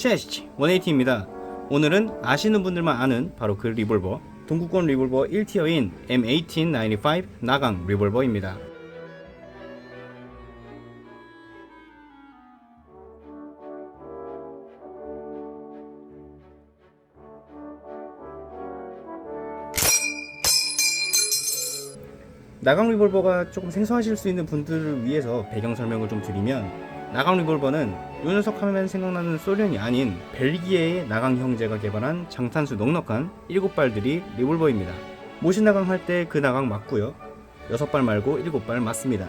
체스트 180입니다. 오늘은 아시는 분들만 아는 바로 그 리볼버, 동구권 리볼버 1티어인 M1895 나강 리볼버입니다. 나강 리볼버가 조금 생소하실 수 있는 분들을 위해서 배경 설명을 좀 드리면, 나강 리볼버는 요 녀석 하면 생각나는 소련이 아닌 벨기에의 나강 형제가 개발한 장탄수 넉넉한 7발들이 리볼버입니다. 모신 나강 할 때 그 나강 맞고요. 6발 말고 7발 맞습니다.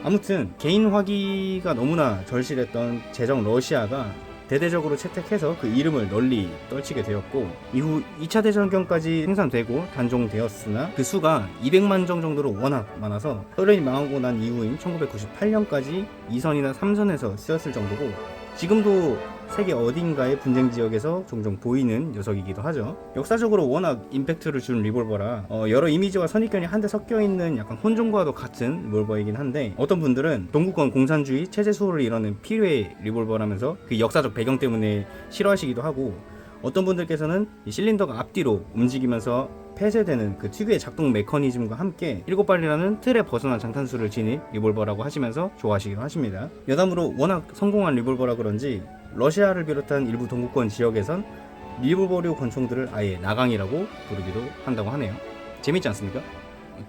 아무튼 개인 화기가 너무나 절실했던 제정 러시아가 대대적으로 채택해서 그 이름을 널리 떨치게 되었고, 이후 2차 대전경까지 생산되고 단종되었으나 그 수가 200만 정 정도로 워낙 많아서 소련이 망하고 난 이후인 1998년까지 2선이나 3선에서 쓰였을 정도고, 지금도 세계 어딘가의 분쟁 지역에서 종종 보이는 녀석이기도 하죠. 역사적으로 워낙 임팩트를 준 리볼버라 여러 이미지와 선입견이 한데 섞여있는 약간 혼종과도 같은 리볼버이긴 한데, 어떤 분들은 동구권 공산주의 체제 수호를 이뤄낸 필요의 리볼버라면서 그 역사적 배경 때문에 싫어하시기도 하고, 어떤 분들께서는 이 실린더가 앞뒤로 움직이면서 폐쇄되는 그 특유의 작동 메커니즘과 함께 7발이라는 틀에 벗어난 장탄수를 지닌 리볼버라고 하시면서 좋아하시기도 하십니다. 여담으로 워낙 성공한 리볼버라 그런지 러시아를 비롯한 일부 동구권 지역에선 리볼버류 권총들을 아예 나강이라고 부르기도 한다고 하네요. 재밌지 않습니까?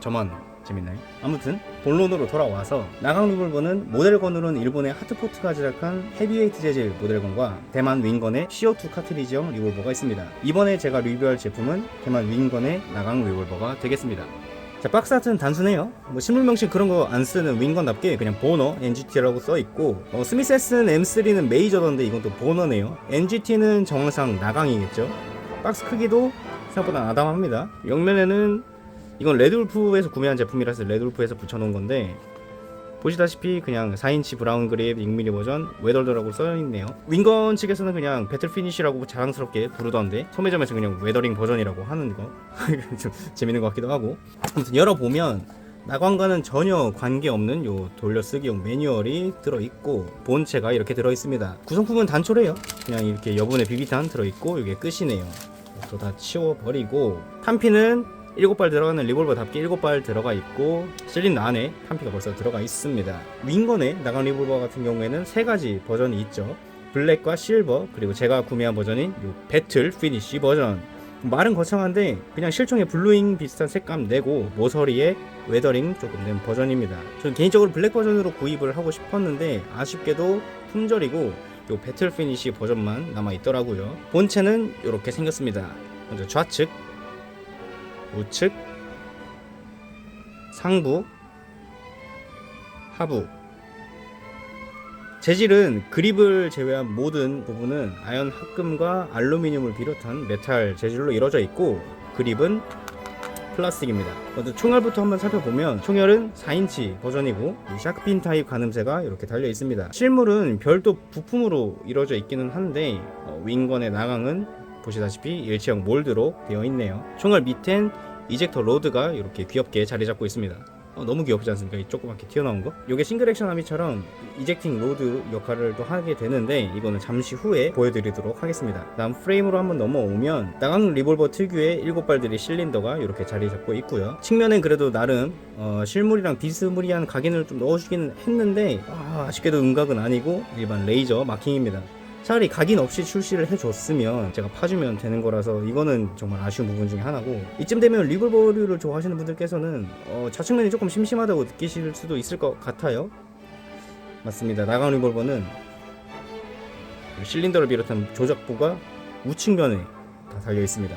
저만 재밌나요? 아무튼 본론으로 돌아와서, 나강 리볼버는 모델건으로는 일본의 하트포트가 제작한 헤비웨이트 재질 모델건과 대만 윙건의 CO2 카트리지형 리볼버가 있습니다. 이번에 제가 리뷰할 제품은 대만 윙건의 나강 리볼버가 되겠습니다. 자, 박스 아트는 단순해요. 실물 명칭 그런 거 안 쓰는 윙건답게 그냥 보너 NGT라고 써있고, 스미스 S M3는 메이저던데 이건 또 보너네요. NGT는 정황상 나강이겠죠. 박스 크기도 생각보다 아담합니다. 옆면에는 이건 레드울프에서 구매한 제품이라서 레드울프에서 붙여놓은 건데, 보시다시피 그냥 4인치 브라운 그립 6mm 버전 웨더더라고 써있네요. 윙건 측에서는 그냥 배틀 피니쉬라고 자랑스럽게 부르던데, 소매점에서 그냥 웨더링 버전이라고 하는 거 좀 재밌는 것 같기도 하고. 아무튼 열어보면 나강과는 전혀 관계없는 요 돌려쓰기용 매뉴얼이 들어있고, 본체가 이렇게 들어있습니다. 구성품은 단촐해요. 그냥 이렇게 여분의 비비탄 들어있고 이게 끝이네요. 또 다 치워버리고, 탄피는 7발 들어가는 리볼버답게 7발 들어가 있고, 실린더 안에 탄피가 벌써 들어가 있습니다. 윙건의 나강 리볼버 같은 경우에는 3가지 버전이 있죠. 블랙과 실버, 그리고 제가 구매한 버전인 요 배틀 피니쉬 버전. 말은 거창한데 그냥 실총에 블루잉 비슷한 색감 내고 모서리에 웨더링 조금 낸 버전입니다. 저는 개인적으로 블랙 버전으로 구입을 하고 싶었는데 아쉽게도 품절이고 요 배틀 피니쉬 버전만 남아있더라고요. 본체는 이렇게 생겼습니다. 먼저 좌측, 우측, 상부, 하부. 재질은 그립을 제외한 모든 부분은 아연 합금과 알루미늄을 비롯한 메탈 재질로 이루어져 있고, 그립은 플라스틱입니다. 먼저 총열부터 한번 살펴보면, 총열은 4인치 버전이고 샤크핀 타입 가늠쇠가 이렇게 달려 있습니다. 실물은 별도 부품으로 이루어져 있기는 한데, 윙건의 나강은 보시다시피 일체형 몰드로 되어 있네요. 총알 밑엔 이젝터 로드가 이렇게 귀엽게 자리 잡고 있습니다. 너무 귀엽지 않습니까? 이 조그맣게 튀어나온 거? 이게 싱글 액션 아미처럼 이젝팅 로드 역할을 또 하게 되는데, 이거는 잠시 후에 보여드리도록 하겠습니다. 다음 프레임으로 한번 넘어오면, 나강 리볼버 특유의 7발들이 실린더가 이렇게 자리 잡고 있고요. 측면엔 그래도 나름 실물이랑 비스무리한 각인을 좀 넣어주기는 했는데, 아쉽게도 음각은 아니고 일반 레이저 마킹입니다. 차라리 각인 없이 출시를 해줬으면 제가 파주면 되는 거라서 이거는 정말 아쉬운 부분 중에 하나고, 이쯤 되면 리볼버류를 좋아하시는 분들께서는 좌측면이 조금 심심하다고 느끼실 수도 있을 것 같아요. 맞습니다. 나강 리볼버는 실린더를 비롯한 조작부가 우측면에 다 달려 있습니다.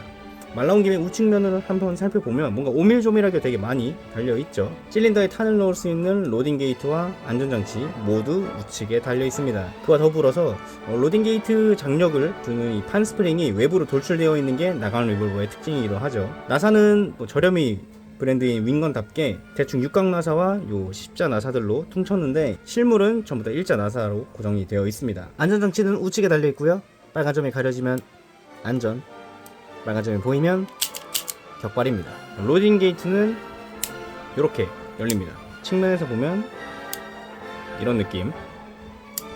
말 나온 김에 우측면을 한번 살펴보면 뭔가 오밀조밀하게 되게 많이 달려있죠. 실린더에 탄을 넣을 수 있는 로딩 게이트와 안전장치 모두 우측에 달려 있습니다. 그와 더불어서 로딩 게이트 장력을 주는 이 판 스프링이 외부로 돌출되어 있는 게 나강 리볼버의 특징이기도 하죠. 나사는 저렴이 브랜드인 윙건답게 대충 육각 나사와 요 십자 나사들로 퉁쳤는데, 실물은 전부 다 일자 나사로 고정이 되어 있습니다. 안전장치는 우측에 달려 있고요. 빨간 점이 가려지면 안전, 빨간 점이 보이면 격발입니다. 로딩 게이트는 이렇게 열립니다. 측면에서 보면 이런 느낌.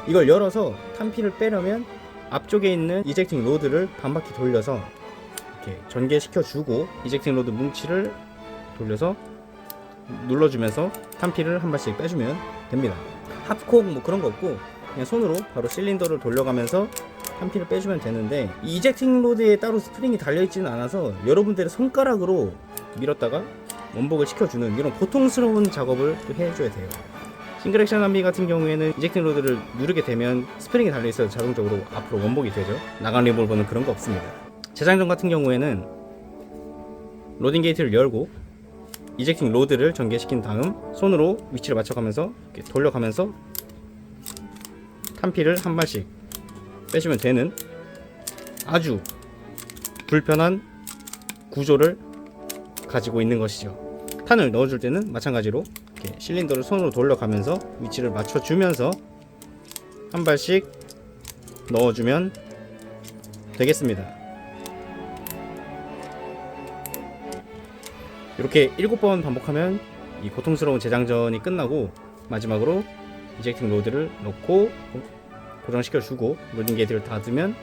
이걸 열어서 탄피를 빼려면 앞쪽에 있는 이젝팅 로드를 반바퀴 돌려서 이렇게 전개시켜주고 이젝팅 로드 뭉치를 돌려서 눌러주면서 탄피를 한 발씩 빼주면 됩니다. 하프콕 뭐 그런 거 없고 그냥 손으로 바로 실린더를 돌려가면서 탄피를 빼주면 되는데, 이 이젝팅 로드에 따로 스프링이 달려있지는 않아서 여러분들의 손가락으로 밀었다가 원복을 시켜주는 이런 고통스러운 작업을 또 해줘야 돼요. 싱글 액션 함비 같은 경우에는 이젝팅 로드를 누르게 되면 스프링이 달려있어서 자동적으로 앞으로 원복이 되죠. 나간 리볼버는 그런 거 없습니다. 재장전 같은 경우에는 로딩 게이트를 열고 이젝팅 로드를 전개시킨 다음 손으로 위치를 맞춰가면서 이렇게 돌려가면서 탄피를 한 발씩 빼주면 되는 아주 불편한 구조를 가지고 있는 것이죠. 탄을 넣어줄 때는 마찬가지로 이렇게 실린더를 손으로 돌려가면서 위치를 맞춰주면서 한 발씩 넣어주면 되겠습니다. 이렇게 7번 반복하면 이 고통스러운 재장전이 끝나고 마지막으로 이젝팅 로드를 넣고 고정시켜주고 로딩 게이트를 닫으면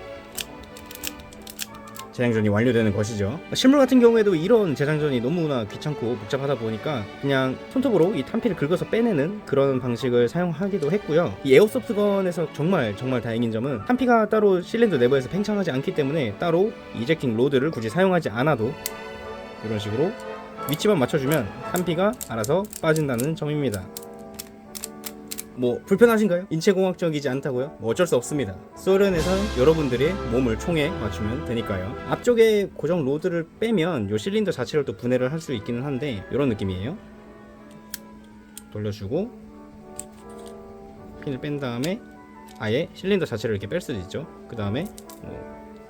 재장전이 완료되는 것이죠. 실물 같은 경우에도 이런 재장전이 너무나 귀찮고 복잡하다 보니까 그냥 손톱으로 이 탄피를 긁어서 빼내는 그런 방식을 사용하기도 했고요. 이 에어소프트건에서 정말 다행인 점은 탄피가 따로 실린더 내부에서 팽창하지 않기 때문에 따로 이젝팅 로드를 굳이 사용하지 않아도 이런 식으로 위치만 맞춰주면 탄피가 알아서 빠진다는 점입니다. 뭐 불편하신가요? 인체공학적이지 않다고요? 뭐 어쩔 수 없습니다. 소련에선 여러분들의 몸을 총에 맞추면 되니까요. 앞쪽에 고정 로드를 빼면 이 실린더 자체를 또 분해를 할 수 있기는 한데 이런 느낌이에요. 돌려주고 핀을 뺀 다음에 아예 실린더 자체를 이렇게 뺄 수도 있죠. 그 다음에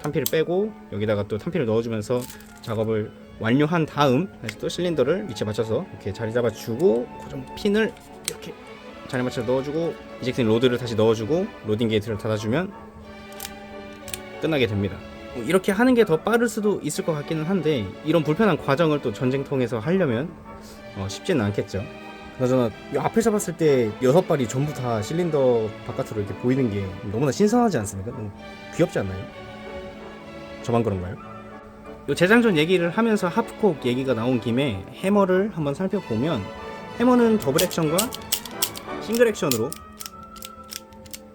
탄피를 빼고 여기다가 또 탄피를 넣어주면서 작업을 완료한 다음 다시 또 실린더를 위치에 맞춰서 이렇게 자리 잡아주고 고정 핀을 이렇게 자리 맞춰 넣어주고 이젝팅 로드를 다시 넣어주고 로딩 게이트를 닫아주면 끝나게 됩니다. 이렇게 하는 게 더 빠를 수도 있을 것 같기는 한데 이런 불편한 과정을 또 전쟁통에서 하려면 쉽지는 않겠죠. 그나저나 앞에서 봤을 때 6발이 전부 다 실린더 바깥으로 이렇게 보이는 게 너무나 신선하지 않습니까? 너무 귀엽지 않나요? 저만 그런가요? 요 재장전 얘기를 하면서 하프콕 얘기가 나온 김에 해머를 한번 살펴보면 해머는 더블 액션과 싱글 액션으로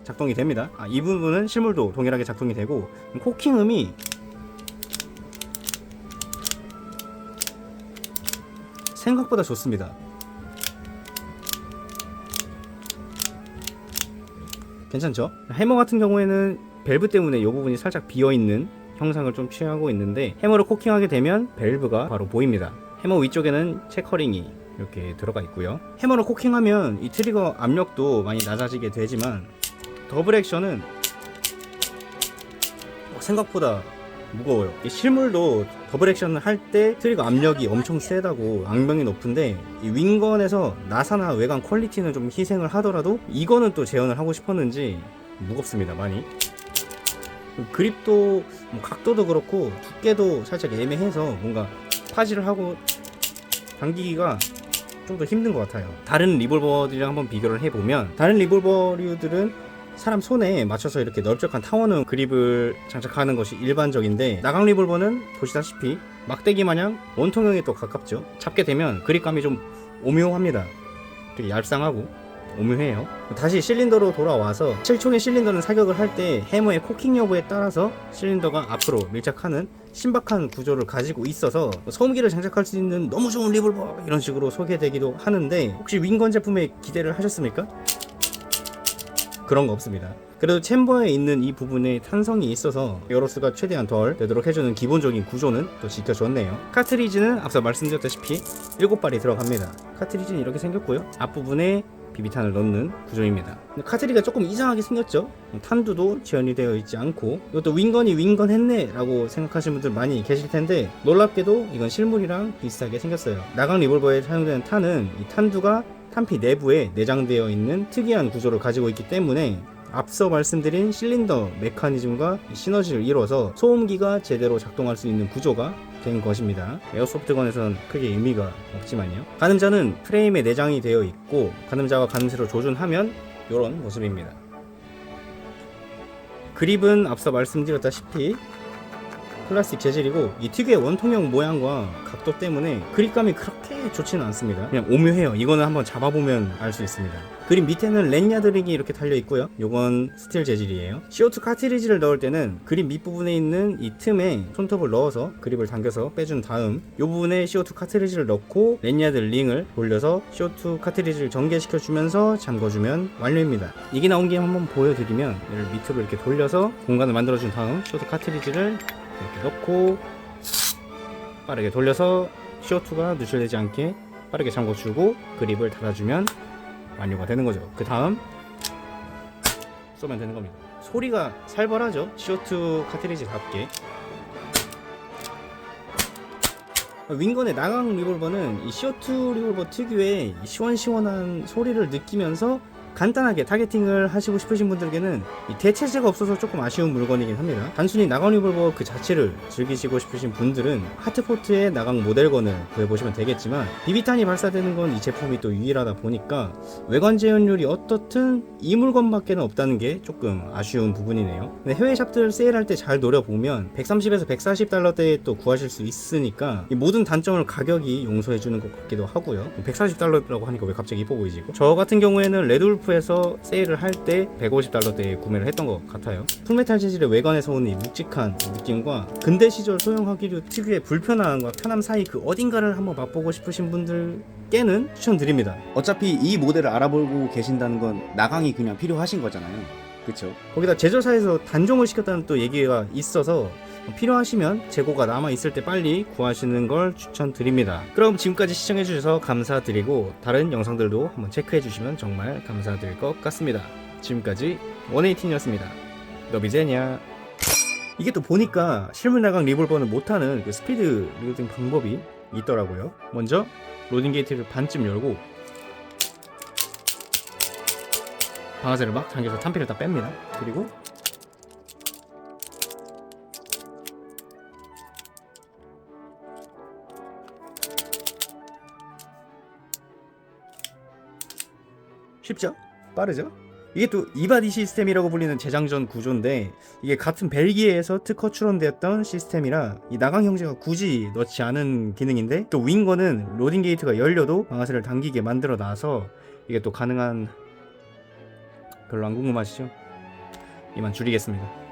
작동이 됩니다. 이 부분은 실물도 동일하게 작동이 되고 코킹음이 생각보다 좋습니다. 괜찮죠? 해머 같은 경우에는 밸브 때문에 이 부분이 살짝 비어있는 형상을 좀 취하고 있는데 해머를 코킹하게 되면 밸브가 바로 보입니다. 해머 위쪽에는 체커링이 이렇게 들어가 있고요. 해머를 코킹하면 이 트리거 압력도 많이 낮아지게 되지만 더블 액션은 생각보다 무거워요. 이 실물도 더블 액션을 할 때 트리거 압력이 엄청 세다고 악명이 높은데 이 윙건에서 나사나 외관 퀄리티는 좀 희생을 하더라도 이거는 또 재현을 하고 싶었는지 무겁습니다. 많이. 그립도 각도도 그렇고 두께도 살짝 애매해서 뭔가 파지를 하고 당기기가 좀 더 힘든 것 같아요. 다른 리볼버들이랑 한번 비교를 해보면 다른 리볼버류들은 사람 손에 맞춰서 이렇게 넓적한 타원형 그립을 장착하는 것이 일반적인데 나강 리볼버는 보시다시피 막대기 마냥 원통형에 또 가깝죠. 잡게 되면 그립감이 좀 오묘합니다. 되게 얄쌍하고 오묘해요. 다시 실린더로 돌아와서 7촉의 실린더는 사격을 할 때 해머의 코킹 여부에 따라서 실린더가 앞으로 밀착하는 신박한 구조를 가지고 있어서 소음기를 장착할 수 있는 너무 좋은 리볼버 이런 식으로 소개되기도 하는데 혹시 윙건 제품에 기대를 하셨습니까? 그런 거 없습니다. 그래도 챔버에 있는 이 부분에 탄성이 있어서 에어로스가 최대한 덜 되도록 해주는 기본적인 구조는 또 지켜줬네요. 카트리지는 앞서 말씀드렸다시피 7발이 들어갑니다. 카트리지는 이렇게 생겼고요. 앞부분에 비비탄을 넣는 구조입니다. 카트리지가 조금 이상하게 생겼죠. 탄두도 지연이 되어 있지 않고 이것도 윙건이 윙건 했네 라고 생각하시는 분들 많이 계실 텐데 놀랍게도 이건 실물이랑 비슷하게 생겼어요. 나강 리볼버에 사용되는 탄은 이 탄두가 탄피 내부에 내장되어 있는 특이한 구조를 가지고 있기 때문에 앞서 말씀드린 실린더 메커니즘과 시너지를 이뤄서 소음기가 제대로 작동할 수 있는 구조가 된 것입니다. 에어소프트건에서는 크게 의미가 없지만요. 가늠자는 프레임에 내장이 되어 있고 가늠자와 가늠쇠로 조준하면 이런 모습입니다. 그립은 앞서 말씀드렸다시피 플라스틱 재질이고 이 특유의 원통형 모양과 각도 때문에 그립감이 그렇게 좋지는 않습니다. 그냥 오묘해요. 이거는 한번 잡아보면 알 수 있습니다. 그립 밑에는 렌야드링이 이렇게 달려 있고요. 요건 스틸 재질이에요. CO2 카트리지를 넣을 때는 그립 밑부분에 있는 이 틈에 손톱을 넣어서 그립을 당겨서 빼준 다음 요 부분에 CO2 카트리지를 넣고 렌야드 링을 돌려서 CO2 카트리지를 전개시켜 주면서 잠궈주면 완료입니다. 이게 나온 김에 한번 보여드리면 얘를 밑으로 이렇게 돌려서 공간을 만들어준 다음 CO2 카트리지를 이렇게 넣고 빠르게 돌려서 CO2가 누출되지 않게 빠르게 잠궈주고 그립을 닫아주면 완료가 되는 거죠. 그 다음 쏘면 되는 겁니다. 소리가 살벌하죠. CO2 카트리지답게. 윙건의 나강 리볼버는 이 CO2 리볼버 특유의 시원시원한 소리를 느끼면서 간단하게 타겟팅을 하시고 싶으신 분들에게는 이 대체제가 없어서 조금 아쉬운 물건이긴 합니다. 단순히 나강 리볼버 그 자체를 즐기시고 싶으신 분들은 하트포트의 나강 모델건을 구해보시면 되겠지만 비비탄이 발사되는 건 이 제품이 또 유일하다 보니까 외관 재현율이 어떻든 이 물건밖에는 없다는 게 조금 아쉬운 부분이네요. 근데 해외 샵들 세일할 때 잘 노려보면 130에서 140달러대에 또 구하실 수 있으니까 이 모든 단점을 가격이 용서해주는 것 같기도 하고요. 140달러라고 하니까 왜 갑자기 이뻐 보이지? 저 같은 경우에는 레드울프 에서 세일을 할 때 150달러대에 구매를 했던 것 같아요. 풀메탈 재질의 외관에서 오는 이 묵직한 느낌과 근대 시절 소형 화기류 특유의 불편함과 편함 사이 그 어딘가를 한번 맛보고 싶으신 분들께는 추천드립니다. 어차피 이 모델을 알아보고 계신다는 건 나강이 그냥 필요하신 거잖아요. 그쵸? 거기다 제조사에서 단종을 시켰다는 또 얘기가 있어서 필요하시면 재고가 남아있을 때 빨리 구하시는 걸 추천드립니다. 그럼 지금까지 시청해주셔서 감사드리고 다른 영상들도 한번 체크해주시면 정말 감사드릴 것 같습니다. 지금까지 118이었습니다. 너비제냐. 이게 또 보니까 실물 나강 리볼버는 못하는 그 스피드 리로딩 방법이 있더라고요. 먼저 로딩 게이트를 반쯤 열고 방아쇠를 막 당겨서 탄피를 다 뺍니다. 그리고 쉽죠? 빠르죠? 이게 또 이바디 시스템이라고 불리는 재장전 구조인데 이게 같은 벨기에에서 특허 출원되었던 시스템이라 이 나강 형제가 굳이 넣지 않은 기능인데 또 윙건은 로딩 게이트가 열려도 방아쇠를 당기게 만들어 놔서 이게 또 가능한 별로 안 궁금하시죠? 이만 줄이겠습니다.